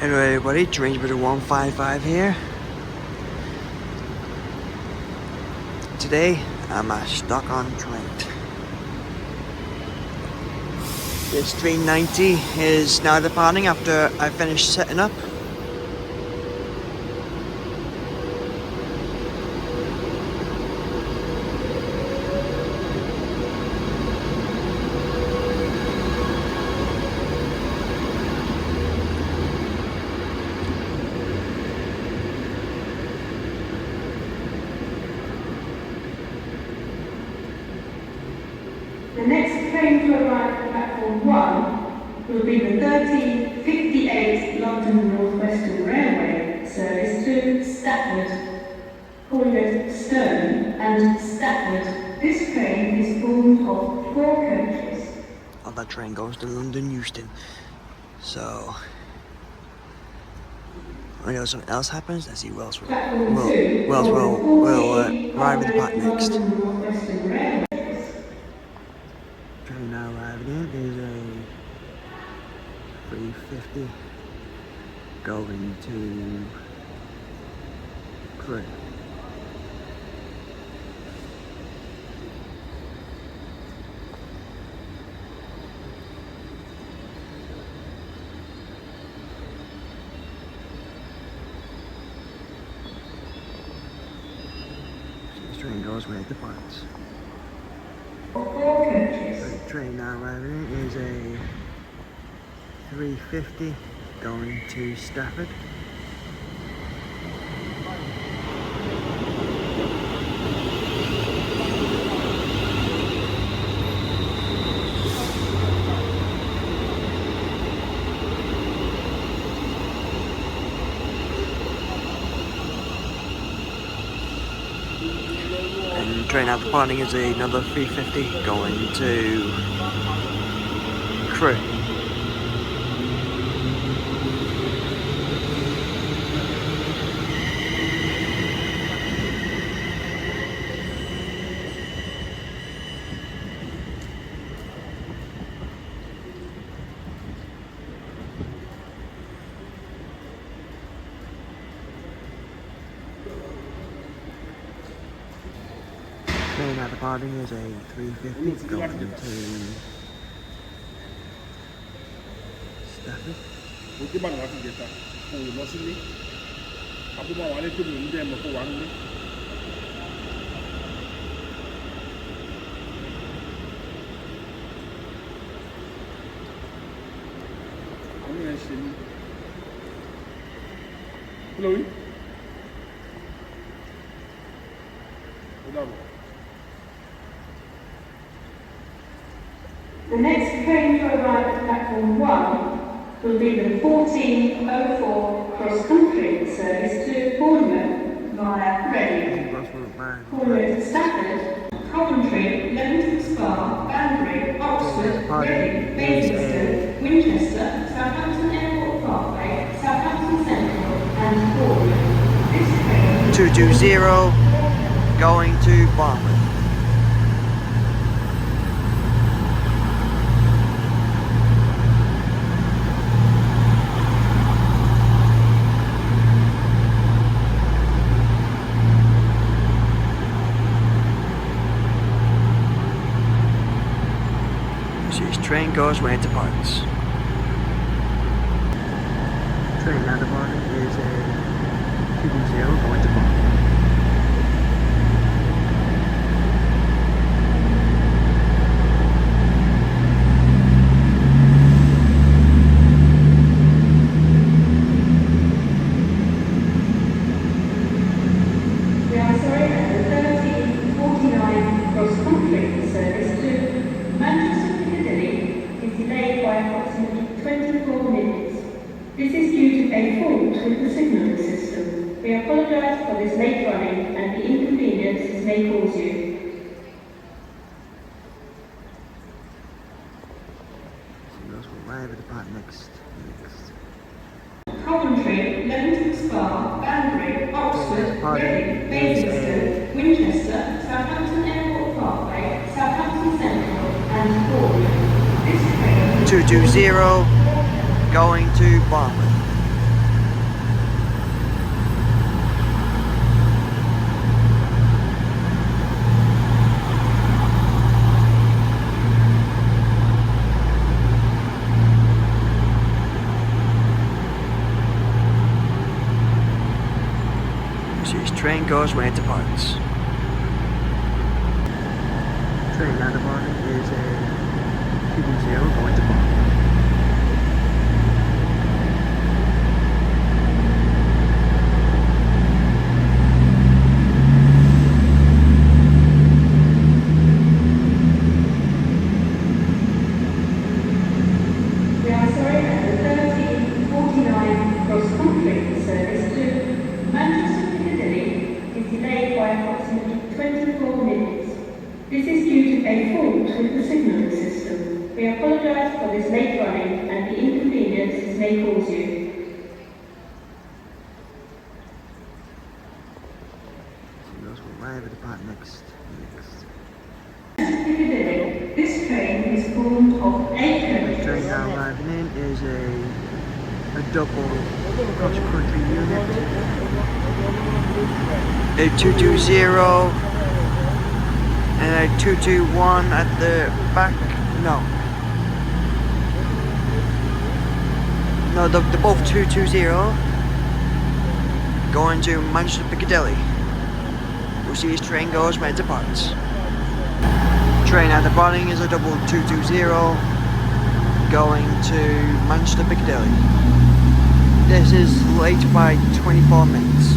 Hello everybody, Range 155 here. Today I'm at Stoke-on-Trent. This 390 is now departing after I finished setting up. The next train to arrive at platform 1 will be the 1358 London North Western Railway service to Stafford, Stone and Stafford. This train is formed of 4 coaches. Oh, that train goes to London Euston. So I know something else happens. Let's see who else will arrive at the park next. Train now arriving in is a 350 going to Crewe. This train goes where it departs. The train now arriving in is a 350 going to Stafford. And the train now departing is another 350 going to Crewe. Train now departing is a 350 going to Stafford. The next train to arrive at platform 1 will be the 1404 cross-country service to Bournemouth via Reading, Bournemouth to Stafford, Coventry, Leamington Spa, Banbury, Oxford, Reading, Basingstoke, Winchester, Southampton Airport Parkway, Southampton Central and Bournemouth. This train 220 going to Bournemouth. This train goes where it departs. Train now departing is a 220 going to Bournemouth. We are sorry that the 1349 cross-country service to Manchester is delayed by approximately 24 minutes. This is due to a fault with the signalling system. We apologise for this late running and the inconvenience this may cause you. So those will arrive at the park next. Coventry, Leamington Spa, Banbury, Oxford, Reading, Basingstoke, Winchester, Southampton Airport Parkway, Southampton Central and Bournemouth. This train 220 going to Bournemouth. train goes where it departs. Train now departing is a 220 going to Boston. We are sorry that the 1349 cross-country service to Manchester Piccadilly is delayed by approximately 24 minutes. This is due to a fault with the signalling system. We apologise for this late running and the inconvenience this may cause you. Signals will arrive at the part next. Piccadilly. This train is formed of 8 The coaches. train now arriving in is a double cross-country unit. A 220 and a 221 at the back. No, they're both 220 going to Manchester Piccadilly. We'll see as train goes when it departs. Train at departing is a double 220 going to Manchester Piccadilly. This is late by 24 minutes.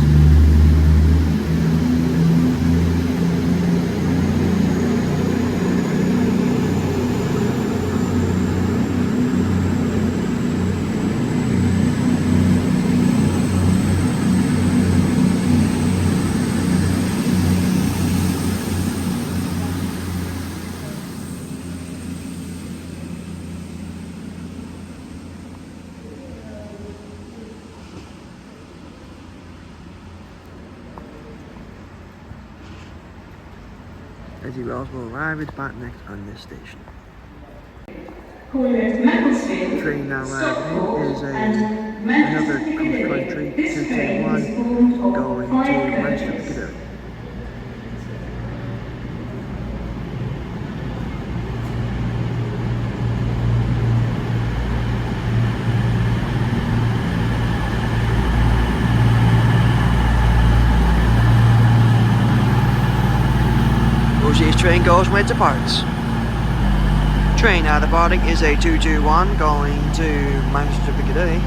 Eddie Wells will arrive at the part next on this station. Macclesfield, Train now arriving Stockport, is and another Manchester Piccadilly. cross-country This train 221 is formed of going to 5 Manchester coaches. Piccadilly. This train goes when it departs. Train now departing is a 221 going to Manchester Piccadilly.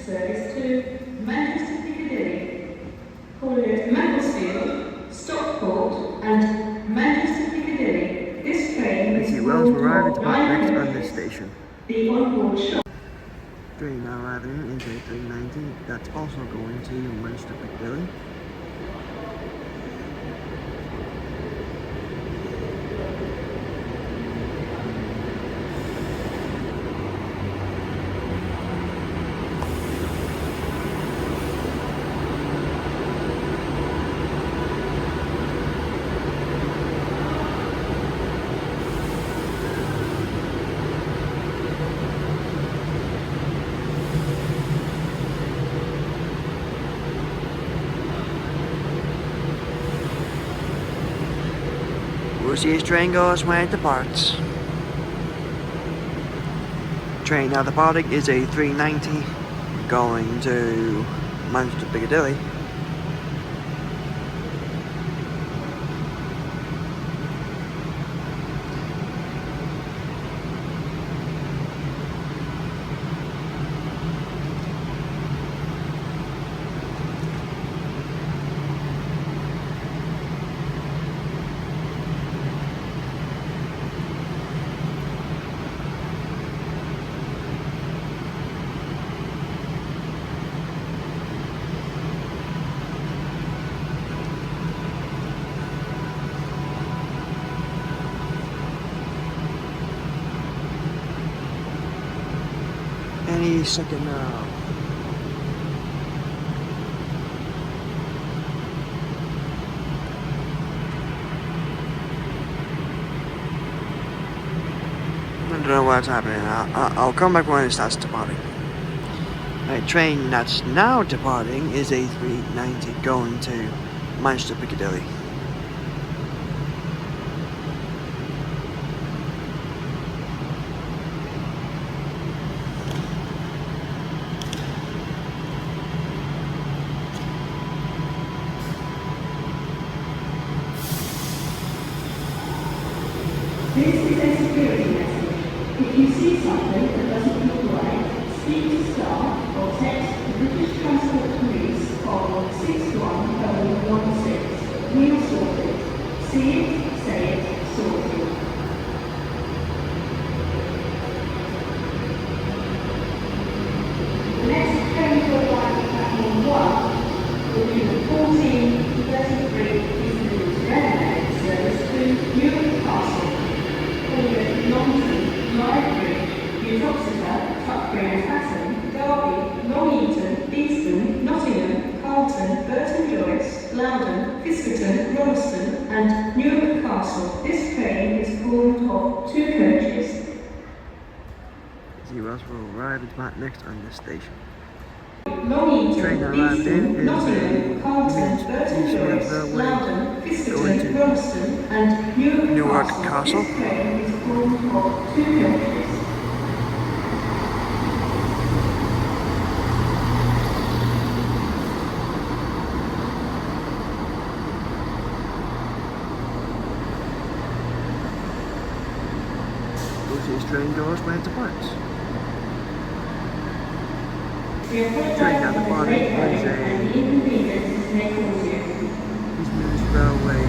Service to Manchester Piccadilly, calling at Macclesfield, Stockport and Manchester Piccadilly. This train Eddie is Wells will formed arrive at of the part 9 next on coaches. this station. The onboard shop. Train now arriving in is a 390 that's also going to Manchester Piccadilly. We'll see as train goes when it departs. Train now departing is a 390 going to Manchester Piccadilly. second now. I don't know what's happening. I'll come back when it starts departing. Right, train that's now departing is A390 going to Manchester Piccadilly. This is a security message. If you see something that doesn't look right, speak to staff or text the British Transport Police on 61016. We'll sort it. See it, say it, sort it. The next train to arrive at platform 1 will be the 1433 Eastern Railway service to Newham Castle. Longton, Library, Uttoxeter, Tutbury and Hatton, Derby, Long Eaton, Easton, Nottingham, Carlton, Burton Joyce, Loudon, Fiskerton, Royston and Newham Castle. This train is formed of 2 coaches. Zeros will arrive at Matt next on this station. Long Train Eaton, arrived in Easton, is Nottingham, Carlton, Burton Joyce, Loudon, Fiskerton, Royston and Newark Newham Castle. This train is formed of 2 coaches. These train doors when it departs. Train down the bottom is East Midlands Railway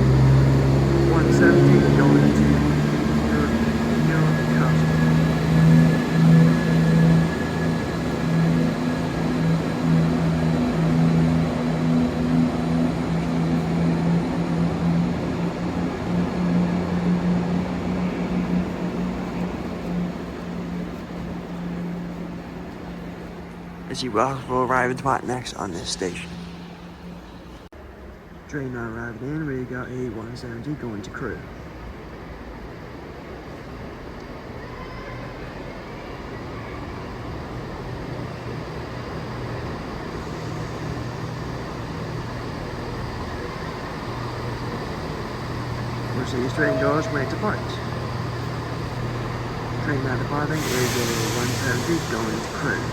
170 going to Newark Castle. As you will arrive at Depart next on this station. Train now arrived in, we got a 170 going to Crewe. We'll see train doors when it departs. Train now departing is a 170 going to Crewe.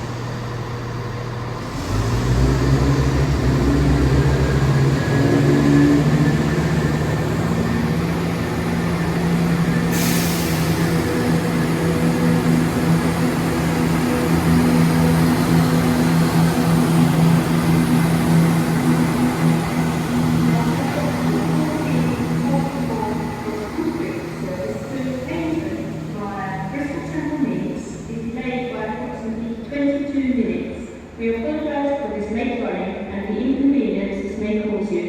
We apologise for this late running and the inconvenience this may cause you.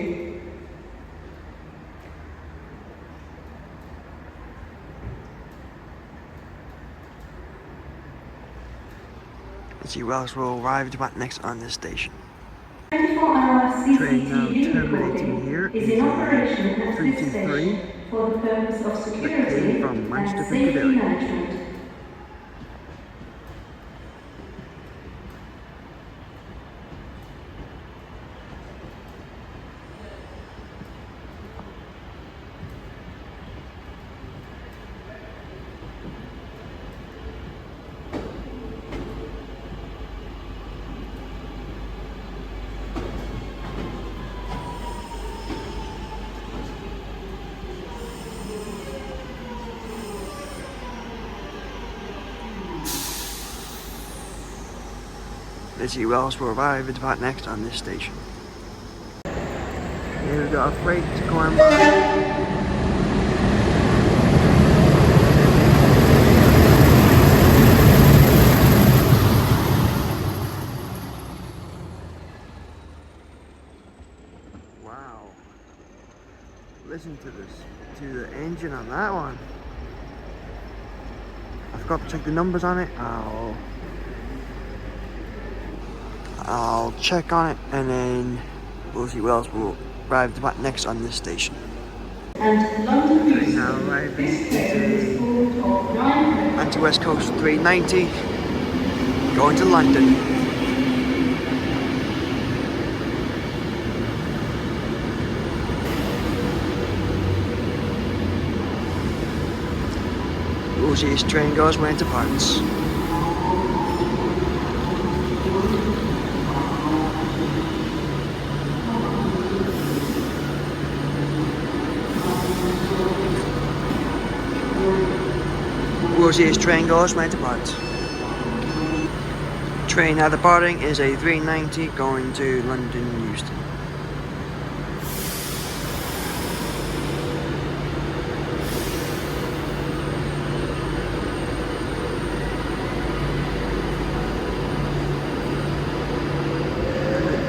Let's see who else will arrive at next on this station. 24-hour Train now CCTV terminating here is in operation at this 323 station for the purpose of security from and Manchester safety Piccadilly. management. Let's see who else will arrive and depart next on this station. Here we've got a freight going by. Wow. Listen to this, to the engine on that one. I forgot to check the numbers on it. Oh. I'll check on it and then we'll see what else will arrive next on this station. And London Train now arriving is a Anti-West Coast 390 going to London. We'll see as train goes when it departs. We'll see as train goes when it departs. Train now departing is a 390 going to London Euston.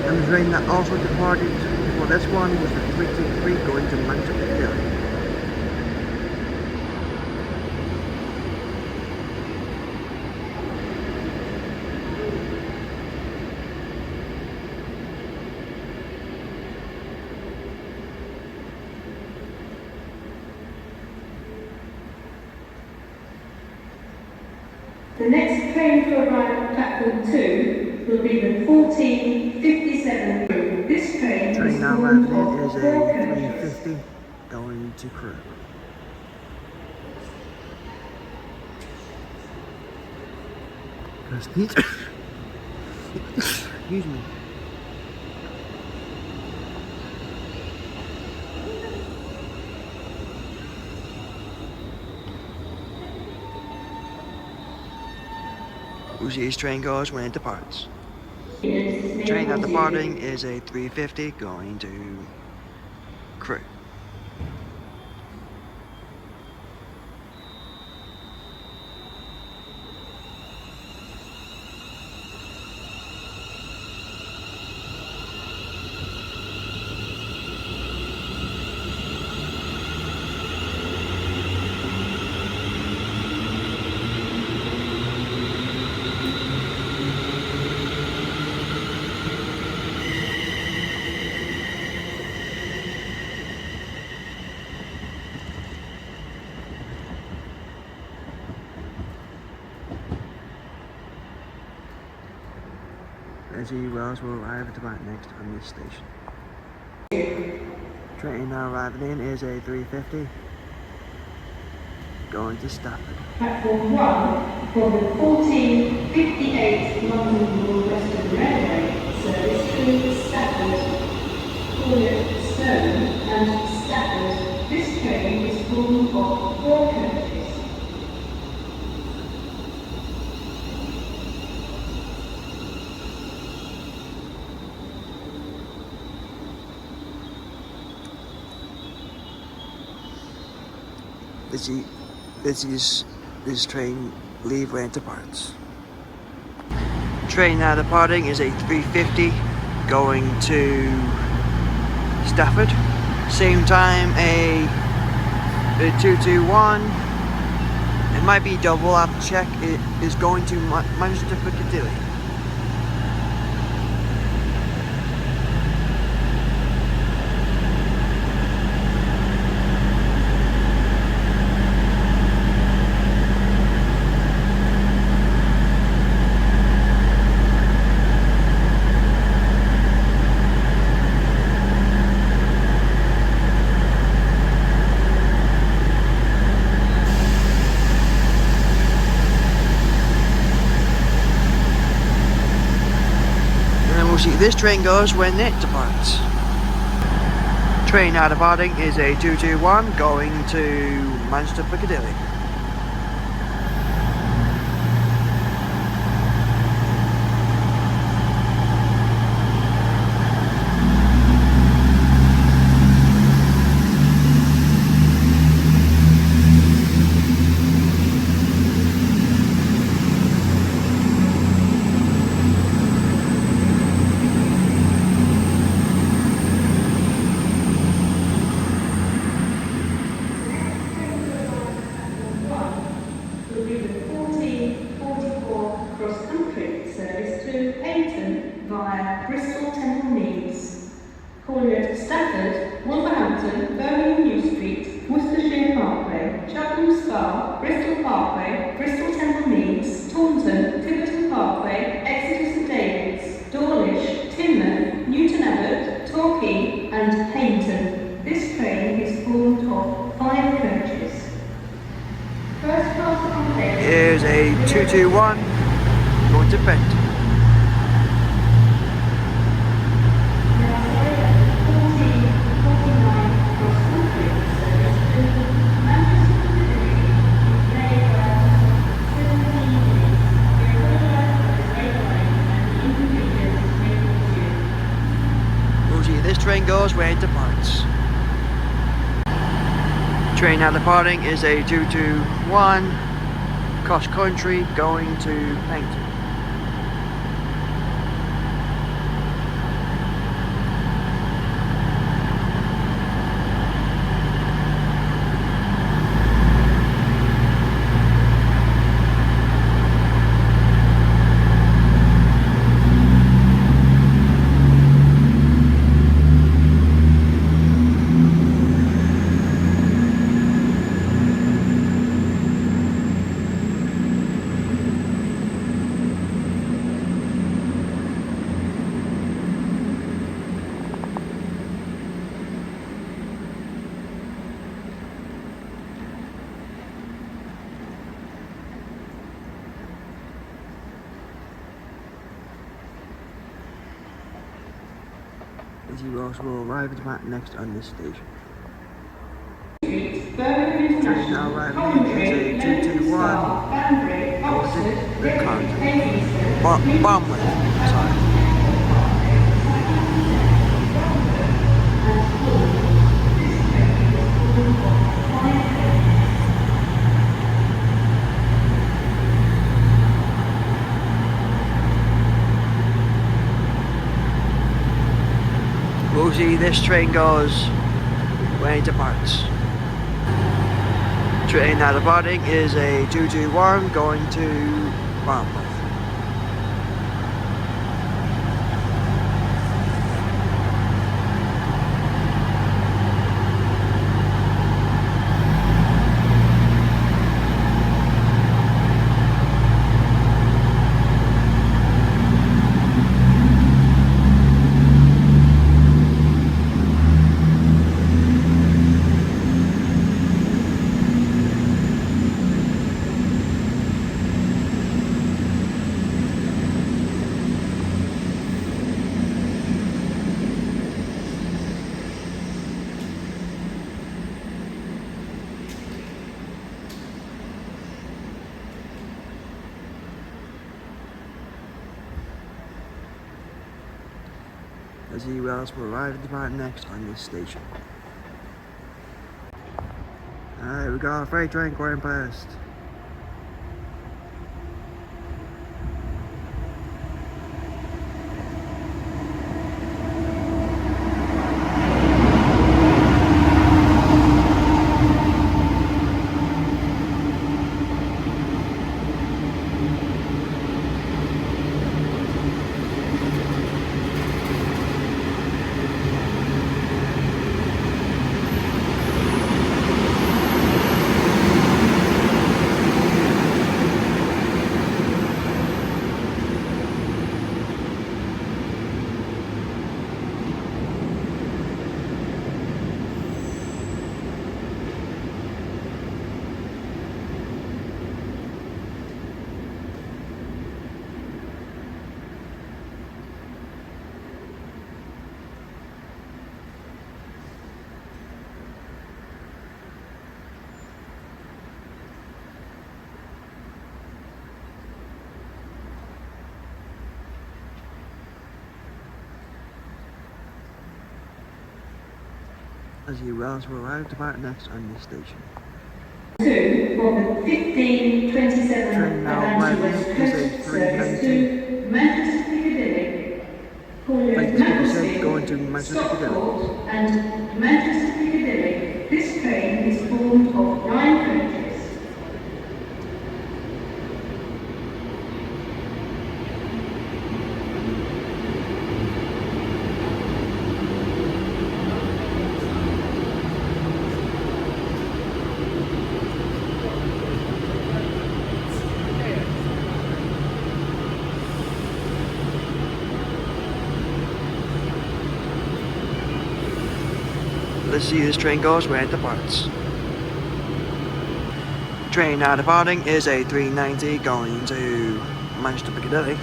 And the train that also departed for this one was the 323 going to Manchester. The next train to arrive at platform 2 will be the 1457. This train Train is now formed arriving of is a 4 coaches. 350 going to Crewe. Excuse me. We'll see as train goes when it departs. Train at departing is a 350 going to Crewe. As he Wells will arrive at about next on this station. Train now arriving in is a 350 going to Stafford. Platform 1 for the 1458 London North Western Railway service to Stafford, Stone and Stafford. This train is formed of 4 coaches. This train leave when it departs. Train now departing is a 350 going to Stafford. Same time a 221. It might be double. I'll have to check. It is going to Manchester Piccadilly. We'll see this train goes when it departs. Train now departing is a 221 going to Manchester Piccadilly. Road, Stafford, Wolverhampton, Birmingham New Street, Worcestershire Parkway, Cheltenham Spa, Bristol Parkway, Bristol Temple Meads, Taunton, Tiverton Parkway, Exeter St David's, Dawlish, Teignmouth, Newton Abbot, Torquay and Paignton. This train is formed of 5 coaches. First class accommodation. Here's a 221 going to Trent. This train goes where it departs. Train now departing is a 221 cross country going to Paignton. Easy Wells will arrive at the mat next on this station. Train now arriving is a 221 the Content. Bombay, sorry. We'll see this train goes when it departs. Train now departing is a 221 going to Bombay. As who else will arrive at the bar next on this station. Alright, we got a freight train going past. As who else will arrive at the bar next on this station. 2 for the 1527 Train now arriving is a service to Manchester Piccadilly. Manchester going to Manchester Piccadilly. Stockport and Manchester Piccadilly. This train is formed of 9 coaches. Let's see this train goes when it departs. Train now departing is a 390 going to Manchester Piccadilly.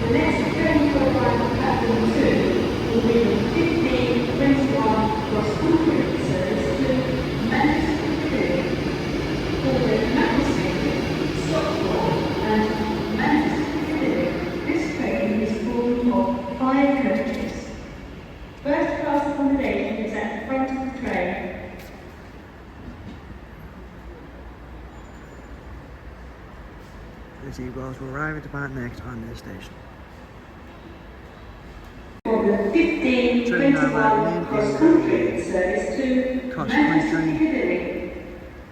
The next train to arrive at platform 2 will be the 1521 cross-country service to Manchester Piccadilly, following Macclesfield, Stockport and Manchester Piccadilly. This train is formed of 5 coaches. First class accommodation is at the front of the train. The seagulls will arrive at the part next on this station. For the 1521 cross-country service to Manchester Piccadilly,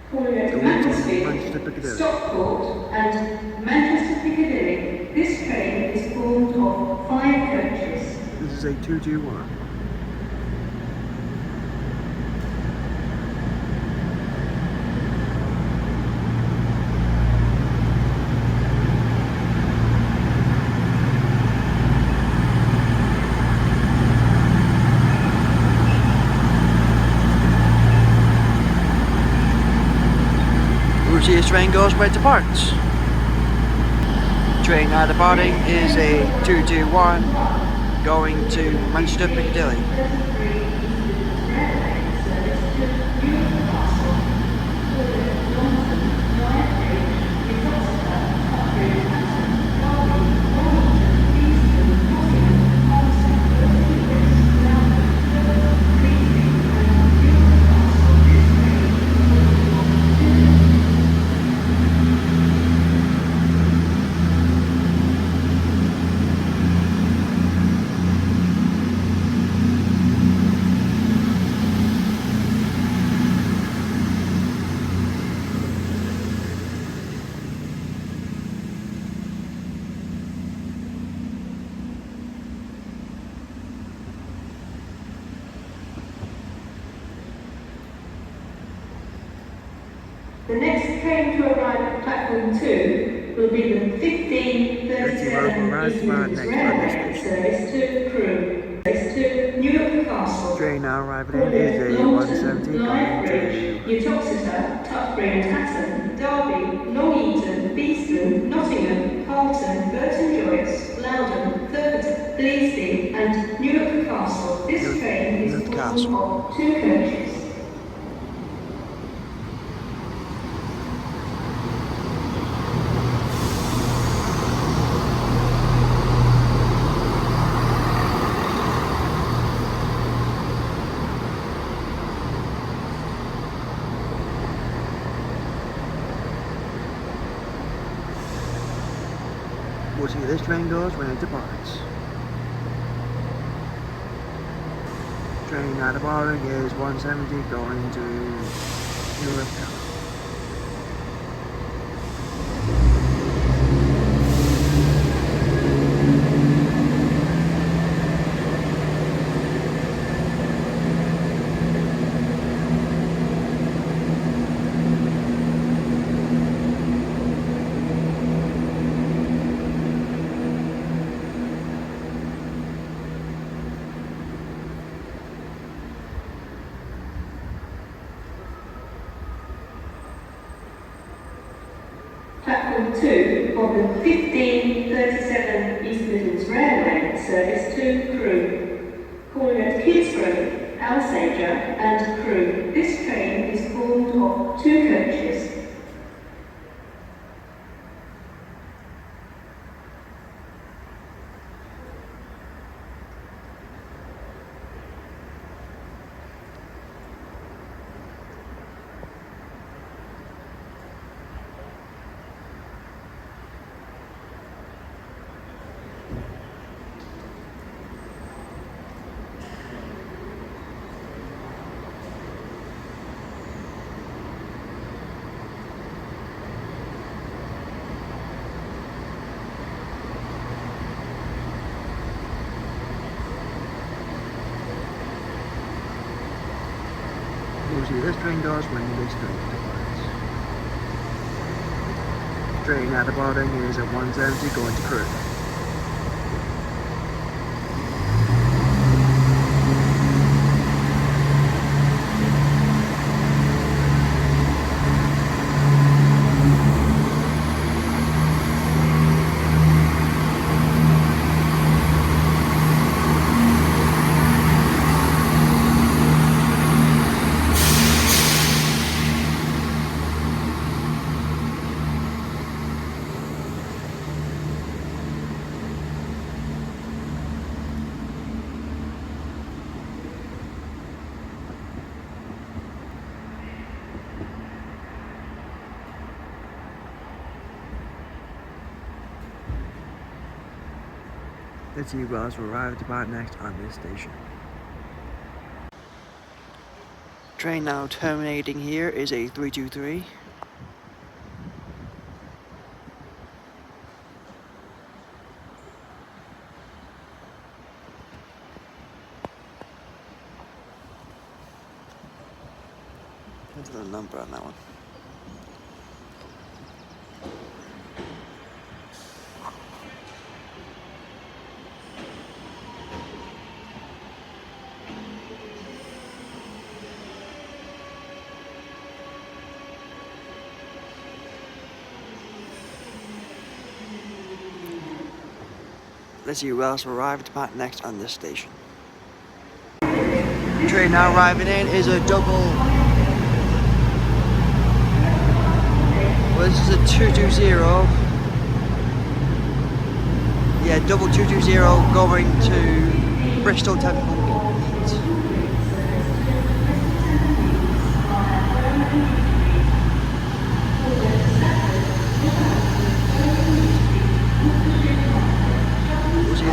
calling at Macclesfield, Stockport and Manchester Piccadilly. This train is formed of 5 coaches. This is a 221. We'll see this train goes where it departs. Train now departing is a 221 going to Manchester Piccadilly. The next train to arrive at platform 2 will be the 1537 East Midlands Railway service to Crewe, service to Newark Castle, Train now arriving in is a 170 going to Uttoxeter, Tutbury and Hatton, Derby, Long Eaton, Beeston, Nottingham, Carlton, Burton Joyce, Loudon, Thurberton, Bleasby and Newark Castle. This train is formed of 2 coaches. We'll see this train goes when it departs. Train now departing is 170 going to Newark Castle. Platform 2 of the 1537 East Midlands Railway service to Crewe, calling at Kidsgrove, Alsager and Crewe. This train is formed of 2 coaches. We'll see this train goes when this train departs. Train at the boarding is at 170 going to Crewe. Let's see who else will arrive at the part next on this station. Train now terminating here is a 323. What's the number on that one? Let's see who else will arrive at the part next on this station. Train now arriving in is a double. Well, this is a 220. Yeah, double 220 going to Bristol Temple Meads.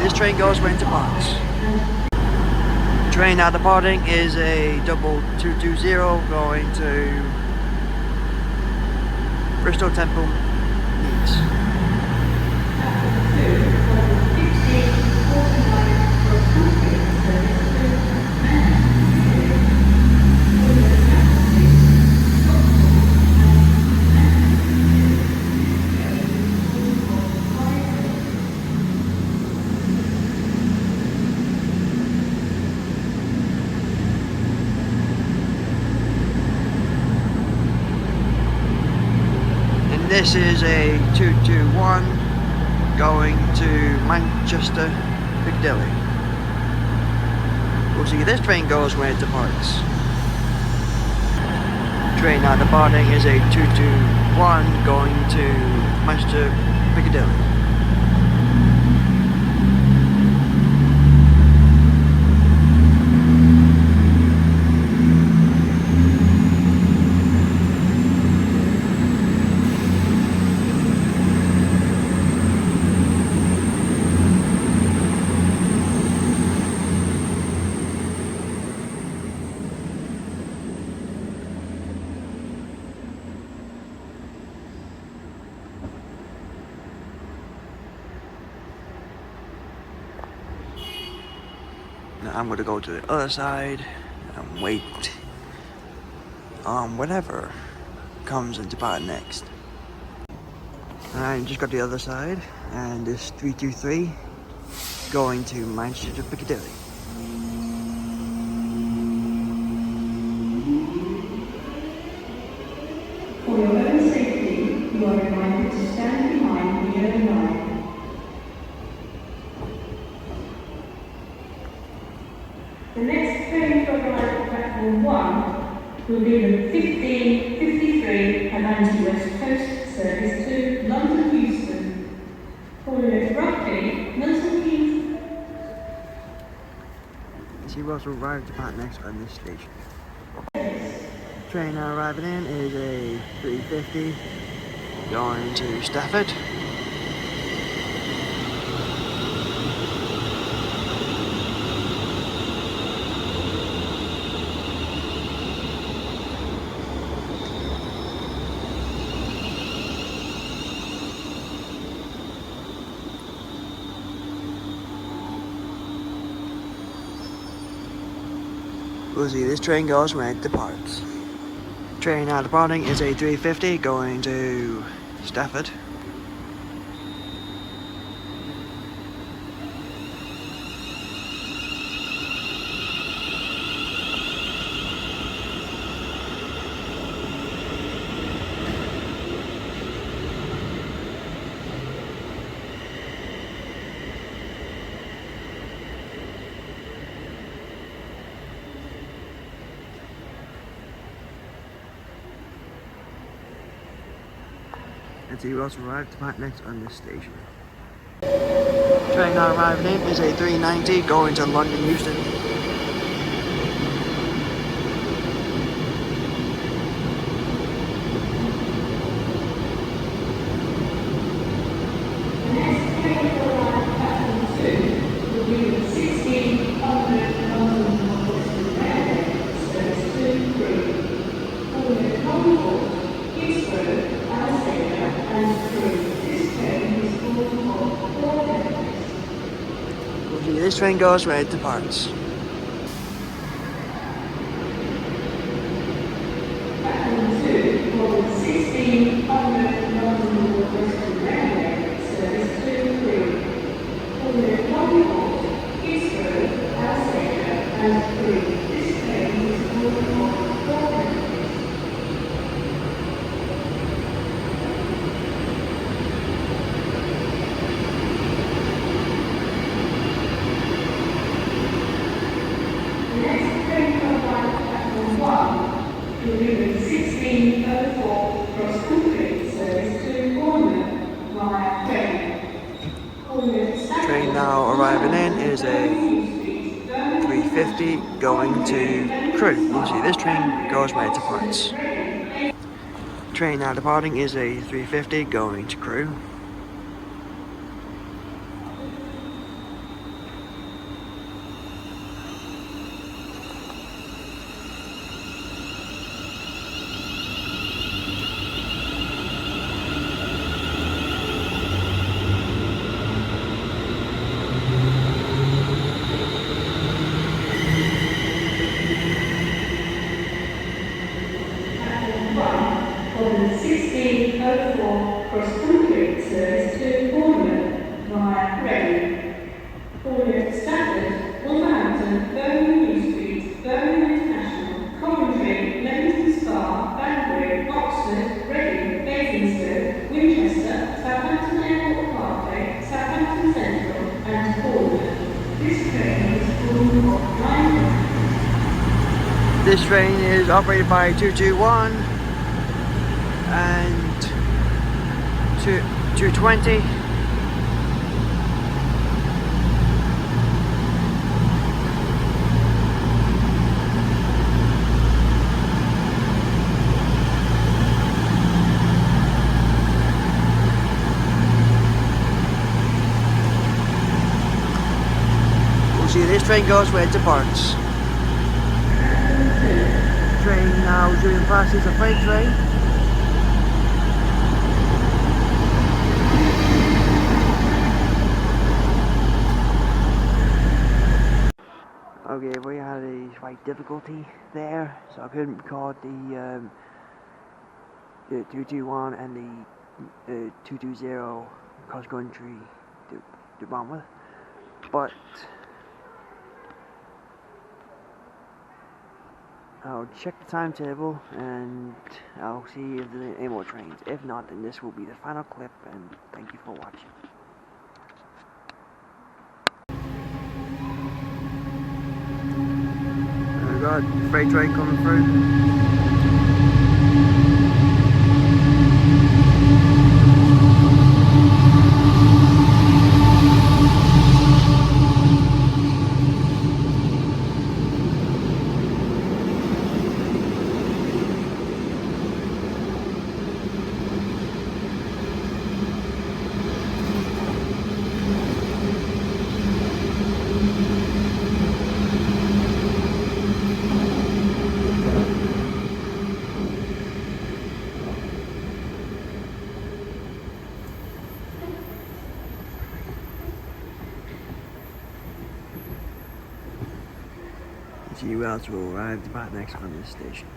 This train goes when it departs. Train now departing is a double 220 going to Bristol Temple Meads. This is a 221 going to Manchester, Piccadilly. We'll see this train goes when it departs. Train now departing is a 221 going to Manchester, Piccadilly. Now I'm going to go to the other side and wait on whatever comes into part next. I just got the other side, and this 323 going to Manchester Piccadilly. For your own safety, you are reminded to stand behind the yellow line. The next train to arrive at platform 1 will be the 1553 Avanti West Coast service to London Euston. Following it roughly, Milton Keynes. See what will arrive at the part next on this station. Train now arriving in is a 350 going to Stafford. We'll see this train goes when it departs. Train now departing is a 350 going to Stafford. And he also arrived back next on this station. Train now arriving in is a 390 going to London Euston. This train goes where it departs. Train now arriving in is a 350 going to Crewe. You see this train goes where it departs. Train now departing is a 350 going to Crewe. Cross-country service to Bournemouth via Reading. Bournemouth to Stafford, Wolverhampton, Birmingham New Street, Birmingham International, Coventry, Leamington Spa, Banbury, Oxford, Reading, Basingstoke, Winchester, Southampton Airport Parkway, Southampton Central and Bournemouth. This train is Bournemouth line. This train is operated by 221 and 220. We'll see this train goes where it departs. Train now doing past is a freight train. Okay, we had a slight difficulty there, so I couldn't record the 221 and the 220 cross country to Bournemouth, but I'll check the timetable and I'll see if there are any more trains. If not, then this will be the final clip, and thank you for watching. We got the freight train coming through. You also arrived at next on this station.